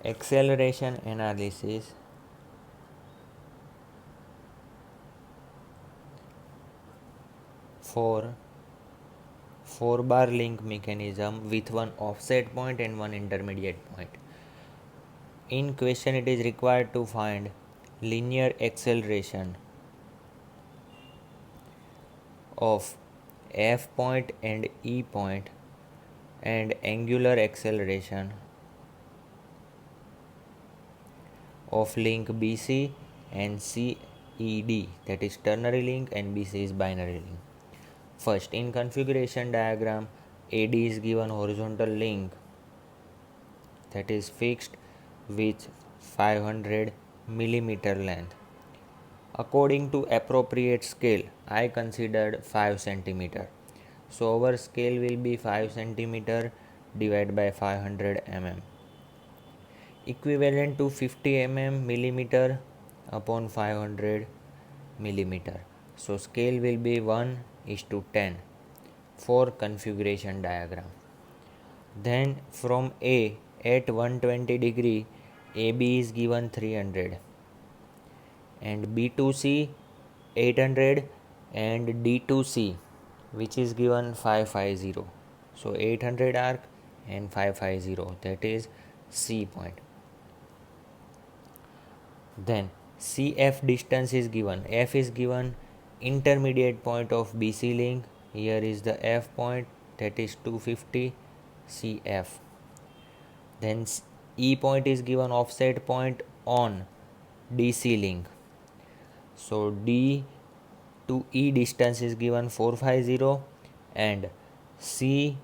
Acceleration analysis for 4 bar link mechanism with one offset point and one intermediate point. In question it is required to find linear acceleration of F point and E point and angular acceleration of link BC and CED, that is ternary link and BC is binary link. First, in configuration diagram, AD is given horizontal link that is fixed with 500 millimeter length. According to appropriate scale, I considered 5 centimeter. So our scale will be 5 centimeter divided by 500 mm, equivalent to 50 millimeter upon 500 millimeter. So scale will be 1:10 for configuration diagram. Then from A at 120 degree, AB is given 300 and B to C 800 and D to C which is given 550. So 800 arc and 550, that is C point. Then CF distance is given. F is given intermediate point of BC link. Here is the F point, that is 250 CF. Then E point is given offset point on DC link. So D to E distance is given 450 and C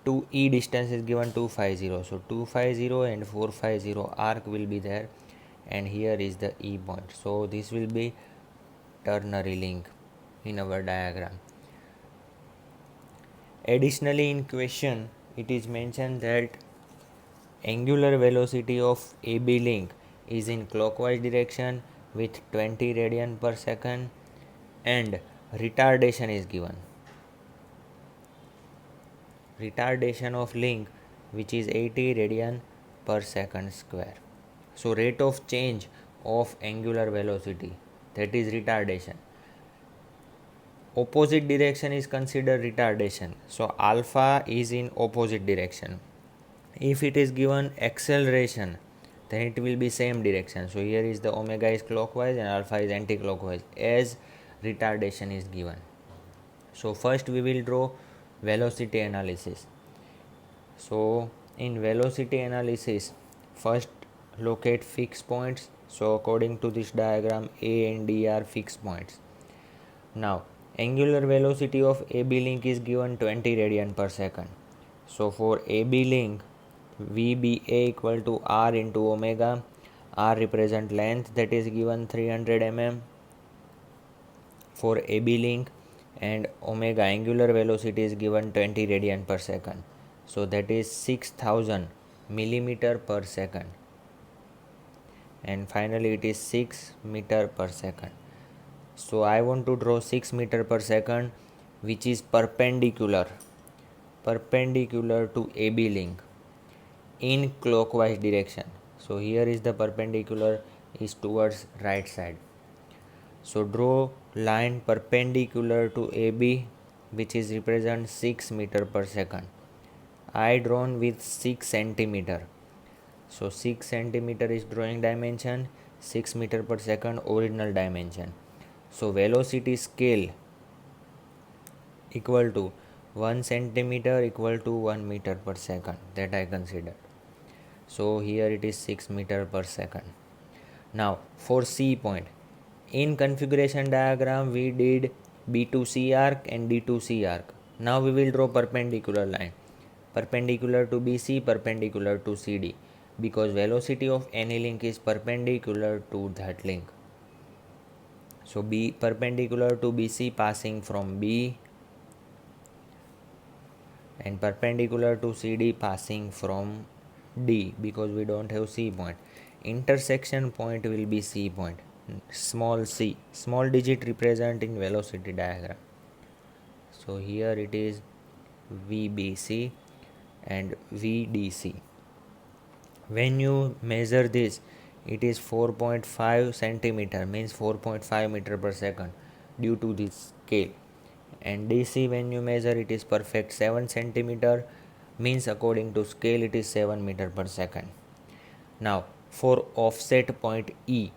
to E distance is given 250. So 250 and 450 arc will be there, and here is the E point. So this will be ternary link in our diagram. Additionally, in question it is mentioned that angular velocity of AB link is in clockwise direction with 20 radian per second and retardation is given. Retardation of link which is 80 radian per second square. So rate of change of angular velocity, that is retardation. Opposite direction is considered retardation. So alpha is in opposite direction. If it is given acceleration, then it will be same direction. So here is the omega is clockwise and alpha is anti-clockwise as retardation is given. So first we will draw velocity analysis. So in velocity analysis, first locate fixed points. So according to this diagram, A and D are fixed points. Now angular velocity of AB link is given 20 radian per second. So for AB link, VBA equal to R into omega. R represent length, that is given 300 mm for AB link, and omega angular velocity is given 20 radian per second. So that is 6000 millimeter per second, and finally it is 6 meter per second. So I want to draw 6 meter per second which is perpendicular to AB link in clockwise direction. So here is the perpendicular is towards right side. So draw line perpendicular to AB which is represent 6 meter per second. I drawn with 6 centimeter. So 6 centimeter is drawing dimension, 6 meter per second original dimension. So velocity scale equal to 1 centimeter equal to 1 meter per second, that I considered. So here it is 6 meter per second. Now for C point, in configuration diagram we did B to C arc and D to C arc. Now we will draw perpendicular line, perpendicular to BC, perpendicular to CD, because velocity of any link is perpendicular to that link. So B perpendicular to BC passing from B and perpendicular to CD passing from D, because we don't have C point. Intersection point will be C point, small c, small digit represent in velocity diagram. So here it is VBC and VDC. When you measure this, it is 4.5 centimeter, means 4.5 meter per second due to this scale. And DC, when you measure, it is perfect 7 centimeter, means according to scale it is 7 meter per second. Now for offset point E,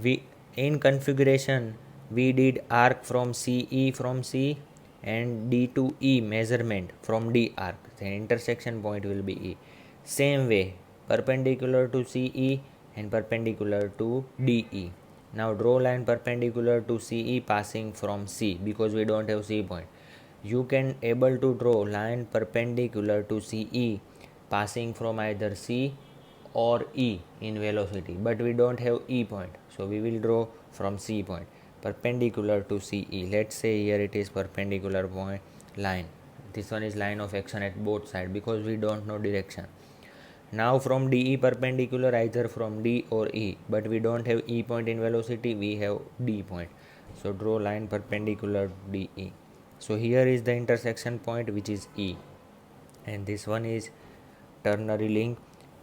we in configuration we did arc from CE from C and D to E measurement from D arc. The intersection point will be E. Same way, perpendicular to CE and perpendicular to DE. Now draw line perpendicular to CE passing from C, because we don't have C point. You can able to draw line perpendicular to CE passing from either C or E in velocity, but we don't have E point, so we will draw from C point perpendicular to CE. Let's say here it is perpendicular point line. This one is line of action at both sides because we don't know direction. Now from DE perpendicular either from D or E, but we don't have E point in velocity, we have D point. So draw line perpendicular to DE. So here is the intersection point, which is E, and this one is ternary link.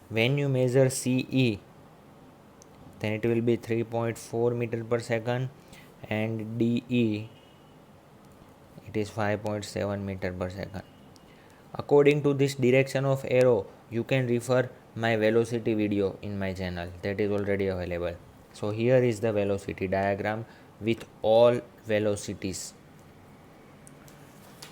When you measure CE, then it will be 3.4 meter per second, and DE it is 5.7 meter per second. According to this direction of arrow, you can refer my velocity video in my channel, that is already available. So here is the velocity diagram with all velocities.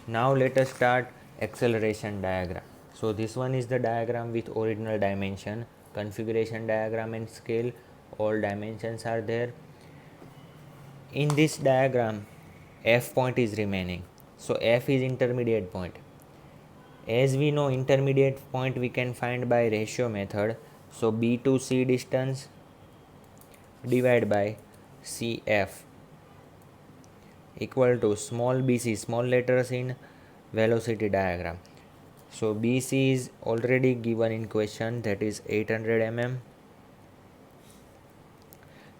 Now let us start acceleration diagram. So this one is the diagram with original dimension, configuration diagram and scale, all dimensions are there. In this diagram, F point is remaining, so F is intermediate point. As we know, intermediate point we can find by ratio method. So B to C distance divided by CF equal to small bc, small letters in velocity diagram. So BC is already given in question, that is 800 mm.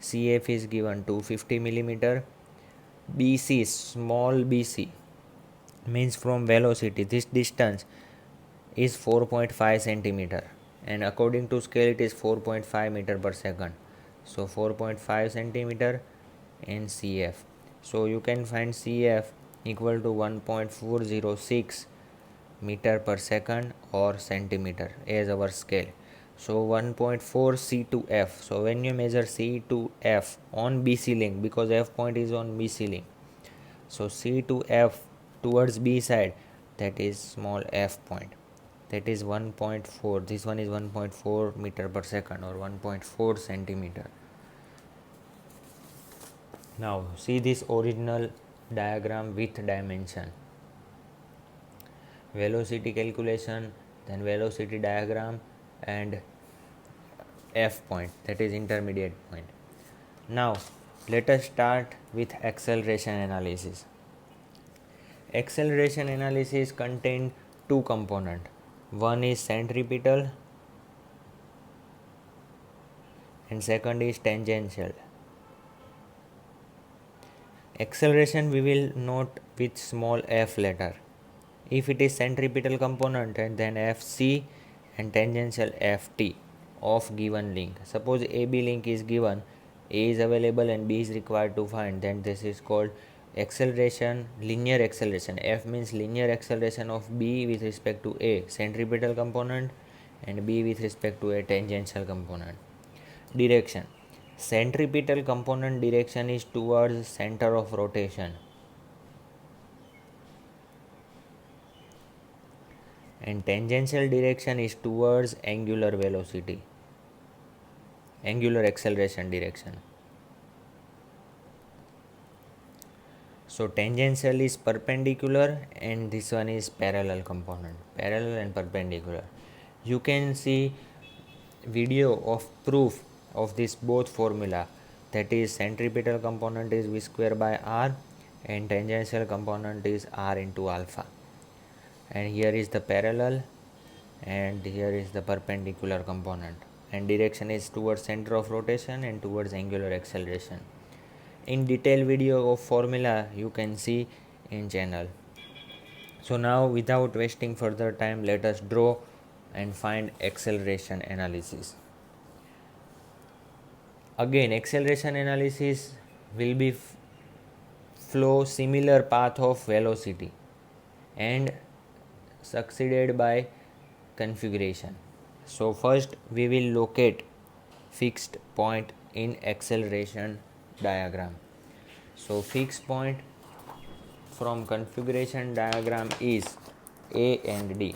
CF is given 250 millimeter. BC, small bc, means from velocity this distance is 4.5 centimeter, and according to scale it is 4.5 meter per second. So 4.5 centimeter in CF. So you can find CF equal to 1.406 meter per second or centimeter as our scale. So 1.4 C to F. So when you measure C to F on BC link, because F point is on BC link, so C to F towards B side, that is small f point, that is 1.4. This one is 1.4 meter per second or 1.4 centimeter. Now see this original diagram with dimension, velocity calculation, then velocity diagram, and F point, that is intermediate point. Now let us start with acceleration analysis. Acceleration analysis contains two components. One is centripetal and second is tangential. Acceleration we will note with small f letter. If it is centripetal component, and then Fc, and tangential Ft of given link. Suppose AB link is given, A is available and B is required to find, then this is called acceleration, linear acceleration. F means linear acceleration of B with respect to A centripetal component and B with respect to a tangential component. Direction. Centripetal component direction is towards center of rotation, and tangential direction is towards angular velocity, angular acceleration direction. So tangential is perpendicular and this one is parallel component, parallel and perpendicular. You can see video of proof of this both formula, that is centripetal component is v square by r and tangential component is r into alpha, and here is the parallel and here is the perpendicular component, and direction is towards center of rotation and towards angular acceleration. In detailed video of formula you can see in channel. So now without wasting further time, let us draw and find acceleration analysis. Again, acceleration analysis will be flow similar path of velocity and succeeded by configuration. So first we will locate fixed point in acceleration diagram. So fixed point from configuration diagram is A and D.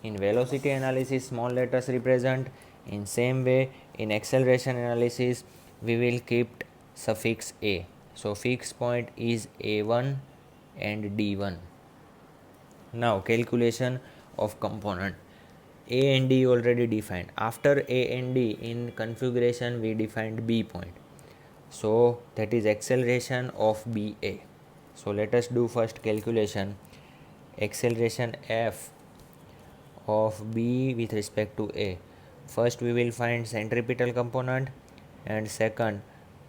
In velocity analysis, small letters represent. In same way, in acceleration analysis, we will keep suffix A. So fixed point is A1 and D1. Now calculation of component. A and D already defined. After A and D in configuration we defined B point. So that is acceleration of BA. So let us do first calculation. Acceleration F of B with respect to A. First we will find centripetal component and second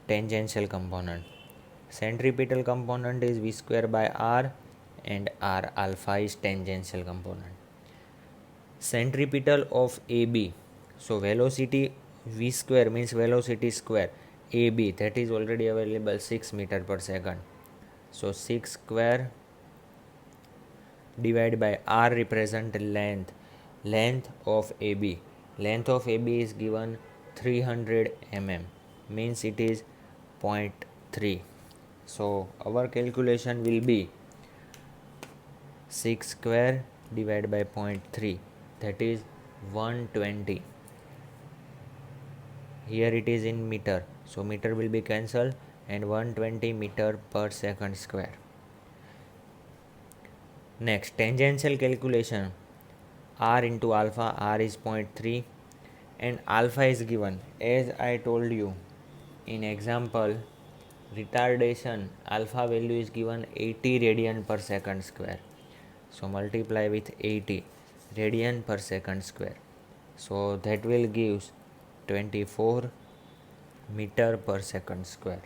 tangential component. Centripetal component is V square by R and R alpha is tangential component. Centripetal of AB. So velocity V square means velocity square. AB that is already available 6 meter per second. So 6 square divided by R represent length of AB. Length of AB is given 300 mm means it is 0.3. So our calculation will be 6 square divided by 0.3, that is 120. Here it is in meter, so meter will be cancelled and 120 meter per second square. Next, tangential calculation. R into alpha, R is 0.3 and alpha is given. As I told you in example, retardation alpha value is given 80 radian per second square. So multiply with 80 radian per second square. So that will give 24 meter per second square.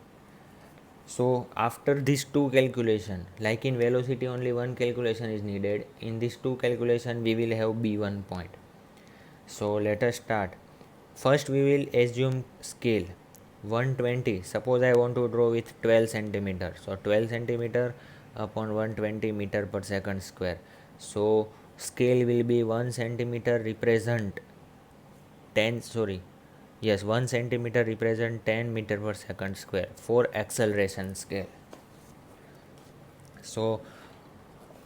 So after these two calculation, like in velocity only one calculation is needed, in these two calculation we will have B1 point. So let us start. First we will assume scale 120. Suppose I want to draw with 12 centimeter. So 12 centimeter upon 120 meter per second square. So scale will be 1 centimeter represent 1 centimeter represent 10 meter per second square for acceleration scale. So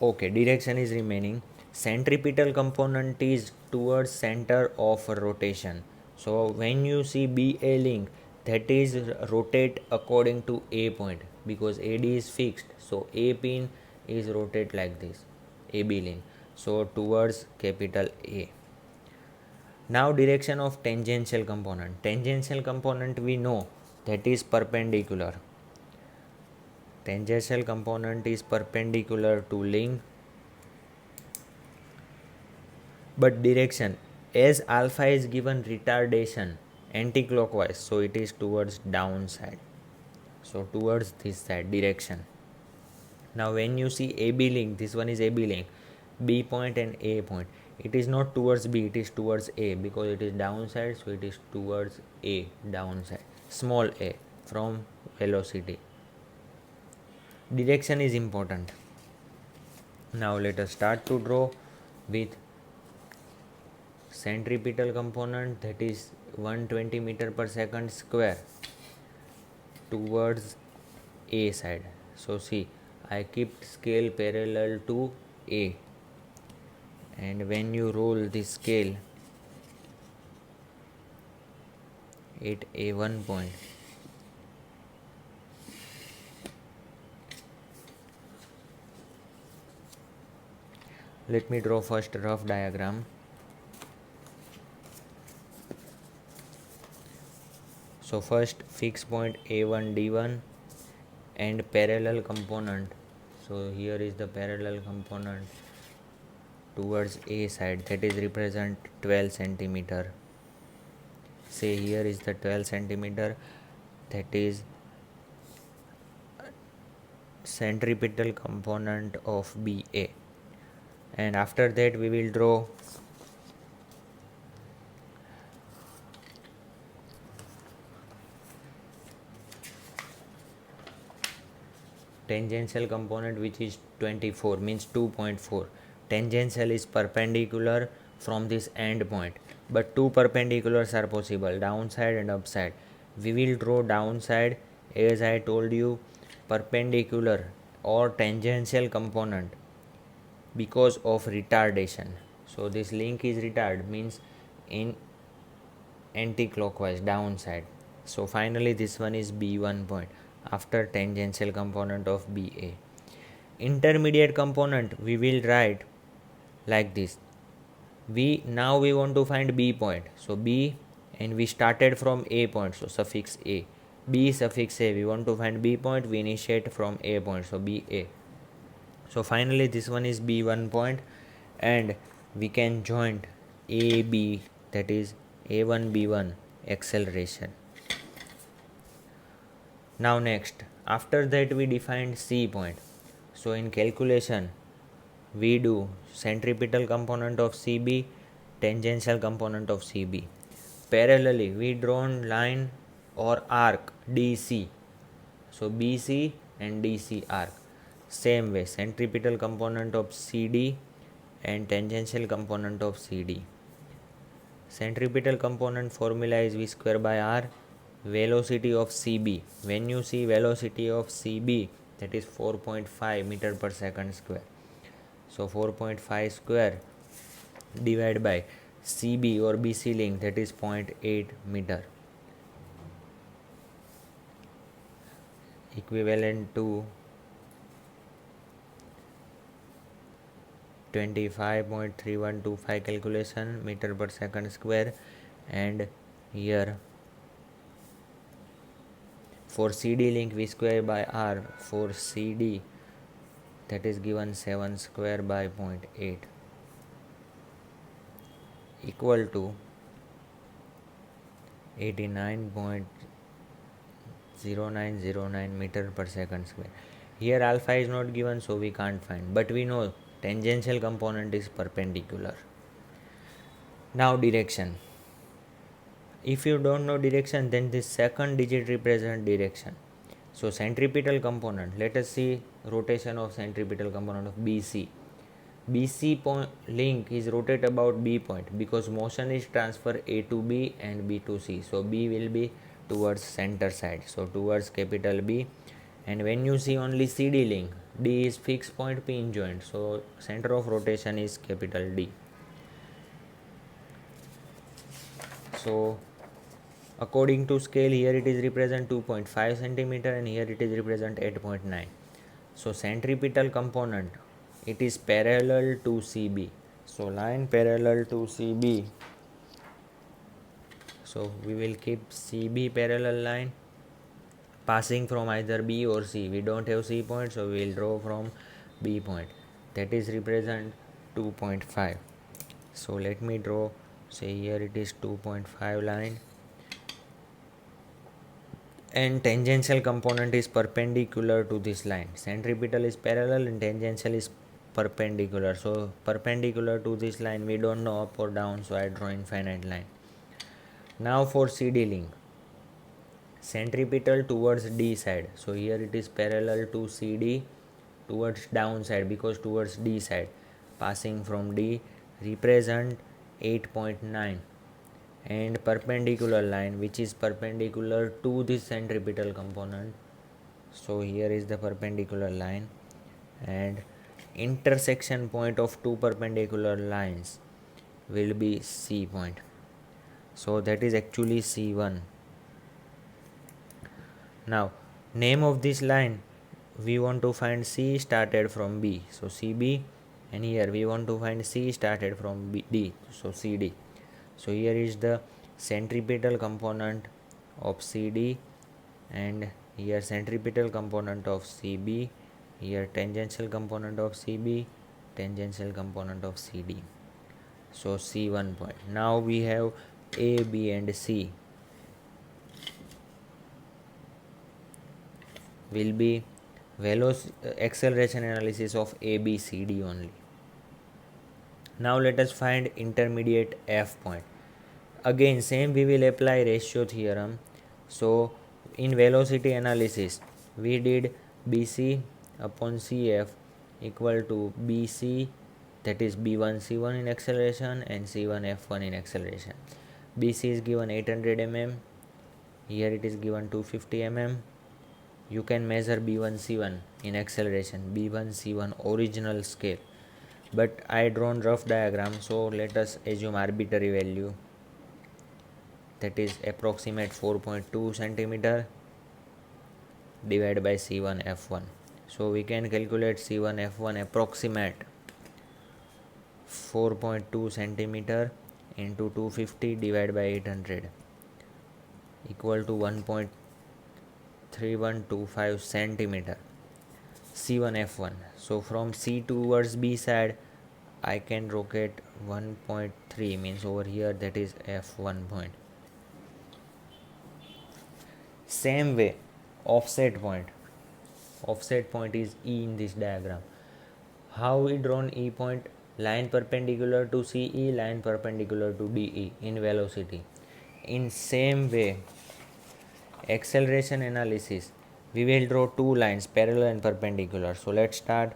okay, direction is remaining. Centripetal component is towards center of rotation. So when you see BA link, that is rotate according to A point because AD is fixed. So A pin is rotate like this, AB link. So towards capital A. Now direction of tangential component. Tangential component we know that is perpendicular. Tangential component is perpendicular to link, but direction as alpha is given retardation anti-clockwise, so it is towards downside, so towards this side direction. Now when you see AB link, this one is AB link, B point and A point, it is not towards B, it is towards A because it is downside, so it is towards A, downside, small a from velocity. Direction is important. Now let us start to draw with centripetal component, that is 120 meter per second square towards A side. So see, I keep scale parallel to A, and when you roll this scale at A1 point, let me draw first rough diagram. So first fixed point A1 D1 and parallel component. So here is the parallel component towards A side, that is represent 12 centimeter. Say here is the 12 centimeter, that is centripetal component of BA. And after that we will draw tangential component which is 24 means 2.4. Tangential is perpendicular from this end point, but two perpendiculars are possible, downside and upside. We will draw downside as I told you, perpendicular or tangential component because of retardation. So this link is retard means in anti-clockwise downside. So finally this one is B1 point after tangential component of BA. Intermediate component we will write like this. We want to find B point. So B, and we started from A point, so suffix A. B suffix A, we want to find B point, we initiate from A point, so BA. So finally this one is B1 point, and we can join AB, that is A1 B1 acceleration. Now next, after that we defined C point. So in calculation we do centripetal component of CB, tangential component of CB. Parallelly we drawn line or arc DC. So BC and DC arc. Same way, centripetal component of CD and tangential component of CD. Centripetal component formula is V square by R. Velocity of CB. When you see velocity of CB, that is 4.5 meter per second square. So 4.5 square divided by CB or BC length, that is 0.8 meter, equivalent to 25.3125 calculation meter per second square. And here for CD link V square by R, for CD that is given 7 square by 0.8 equal to 89.0909 meter per second square. Here alpha is not given, so we can't find, but we know tangential component is perpendicular. Now direction. If you don't know direction, then this second digit represent direction. So centripetal component, let us see rotation of centripetal component of BC. BC point link is rotate about B point because motion is transfer A to B and B to C. So B will be towards center side, so towards capital B. And when you see only CD link, D is fixed point pin joint, so center of rotation is capital D. So according to scale, here it is represent 2.5 centimeter and here it is represent 8.9. So centripetal component, it is parallel to CB. So line parallel to CB. So we will keep CB parallel line passing from either B or C. We don't have C point, so we will draw from B point. That is represent 2.5. So let me draw, say here it is 2.5 line. And tangential component is perpendicular to this line. Centripetal is parallel and tangential is perpendicular. So perpendicular to this line, we don't know up or down, so I draw infinite line. Now for CD link, centripetal towards D side. So here it is parallel to CD towards downside because towards D side, passing from D, represent 8.9. and perpendicular line which is perpendicular to this centripetal component. So here is the perpendicular line, and intersection point of two perpendicular lines will be C point. So that is actually C1. Now name of this line, we want to find C started from B, so CB, and here we want to find C started from D, so CD. So here is the centripetal component of CD, and here centripetal component of CB, here tangential component of CB, tangential component of CD. So C1 point. Now we have A, B and C will be acceleration analysis of A, B, C, D only. Now let us find intermediate F point. Again same, we will apply ratio theorem. So in velocity analysis we did BC upon CF equal to BC, that is B1 C1 in acceleration and C1 F1 in acceleration. BC is given 800 mm, here it is given 250 mm. You can measure B1 C1 in acceleration, B1 C1 original scale, but I drawn rough diagram, so let us assume arbitrary value, that is approximate 4.2 centimeter divided by C1 F1. So we can calculate C1 F1 approximate 4.2 centimeter into 250 divided by 800 equal to 1.3125 centimeter C1 F1. So from C towards B side I can rotate 1.3, means over here that is F1 point. Same way offset point is E in this diagram. How we drawn E point? Line perpendicular to CE, line perpendicular to DE in velocity. In same way, acceleration analysis, we will draw two lines parallel and perpendicular. So let's start.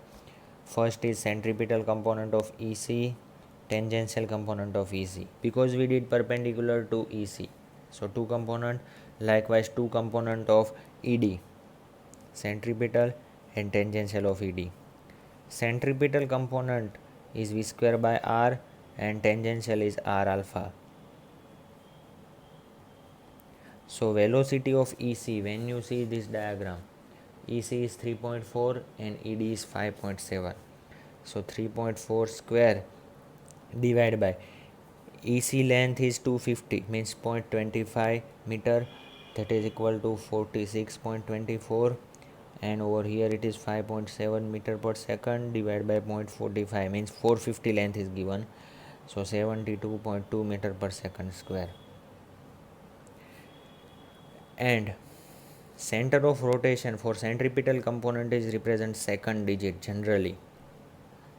First is centripetal component of EC, tangential component of EC, because we did perpendicular to EC. So two component, likewise two component of ED, centripetal and tangential of ED. Centripetal component is V square by R and tangential is R alpha. So velocity of EC, when you see this diagram, EC is 3.4 and ED is 5.7. So 3.4 square divided by EC length is 250, means 0.25 meter, that is equal to 46.24, and over here it is 5.7 meter per second divided by 0.45, means 450 length is given, so 72.2 meter per second square. And center of rotation for centripetal component is represent second digit generally,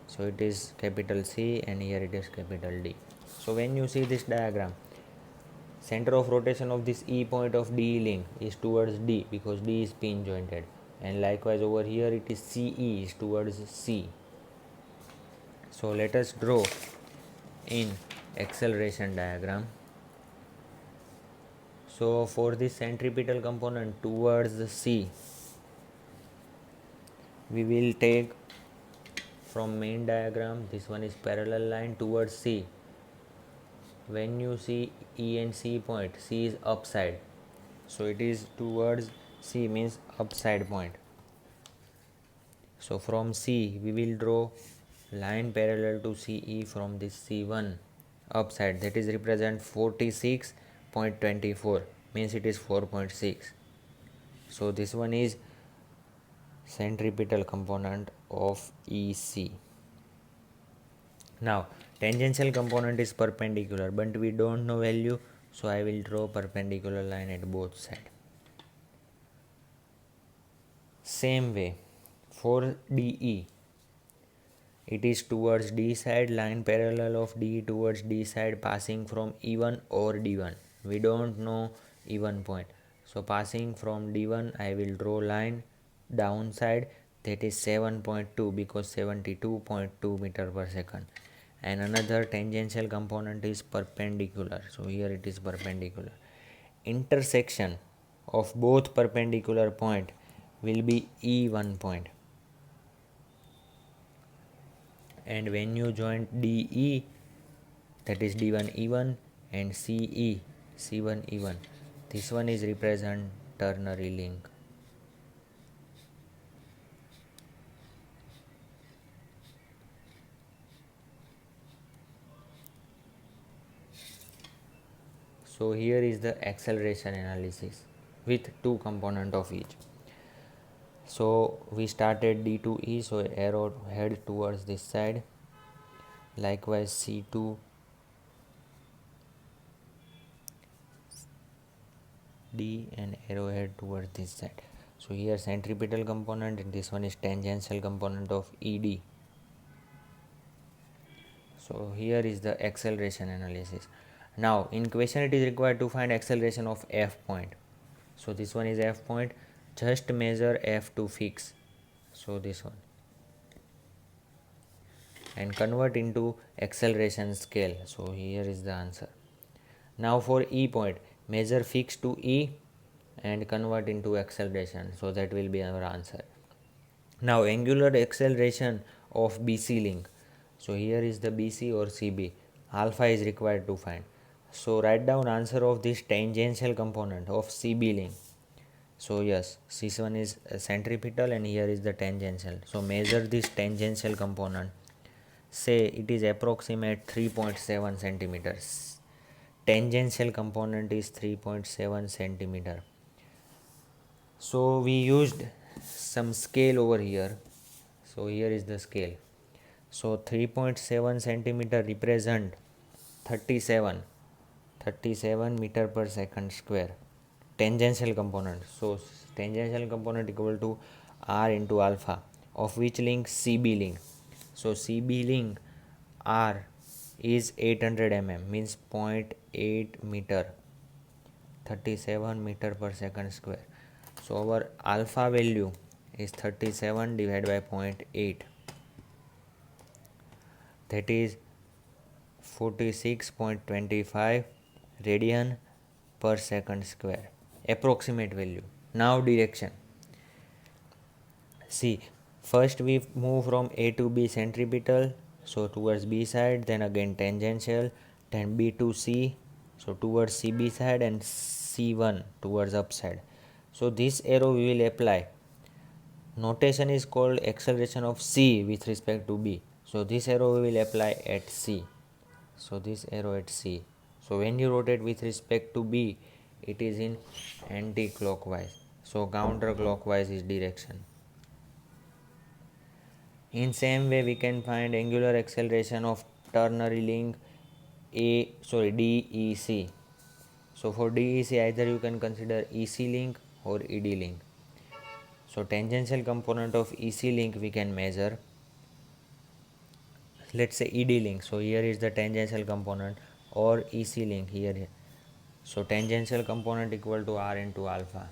so it is capital C and here it is capital D. So when you see this diagram, center of rotation of this E point of DE link is towards D because D is pin jointed, and likewise over here it is CE is towards C. So let us draw in acceleration diagram. So for this centripetal component towards the C, we will take from main diagram, this one is parallel line towards C. When you see E and C point, C is upside, so it is towards C, means upside point. So from C we will draw line parallel to CE from this C1 upside, that is represent 46.24, means it is 4.6. So this one is centripetal component of EC. Now tangential component is perpendicular, but we don't know value, so I will draw perpendicular line at both sides. Same way for DE, it is towards D side, line parallel of DE towards D side passing from E1 or D1. We don't know E1 point, so passing from D1 I will draw line downside, that is 7.2 because 72.2 meter per second. And another tangential component is perpendicular, so here it is perpendicular. Intersection of both perpendicular point will be E1 point, and when you join DE, that is D1 E1 and CE C1 E1, this one is represent ternary link. So here is the acceleration analysis with two component of each. So we started D2E, so arrow head towards this side, likewise C2 D and arrow head towards this side. So here centripetal component and this one is tangential component of ED. So here is the acceleration analysis. Now in question it is required to find acceleration of F point. So this one is F point, just measure F to fix. so this one, and convert into acceleration scale. So here is the answer. Now for E point, measure fixed to E and convert into acceleration. So that will be our answer. Now angular acceleration of BC link. So here is the BC or CB. Alpha is required to find. So write down answer of this tangential component of CB link. So yes, this one is centripetal and here is the tangential. So measure this tangential component. Say it is approximate 3.7 centimeters. Tangential component is 3.7 centimeter. So we used some scale over here. So here is the scale. So 3.7 centimeter represent 37 meter per second square. Tangential component. So tangential component equal to r into alpha, of which link? CB link. So CB link r is 800 mm, means 0.8 meter, 37 meter per second square. So our alpha value is 37 divided by 0.8, that is 46.25 radian per second square, approximate value. Now direction. See, first we move from A to B centripetal, so towards B side, then again tangential, then B to C, so towards CB side, and C1 towards upside. So this arrow we will apply. Notation is called acceleration of C with respect to B. So this arrow we will apply at C. So this arrow at C. So when you rotate with respect to B, it is in anti-clockwise. So counter-clockwise is direction. In same way, we can find angular acceleration of ternary link DEC. So for DEC, either you can consider EC link or ED link. So tangential component of EC link we can measure. Let's say ED link. So here is the tangential component, or EC link here. So tangential component equal to R into alpha.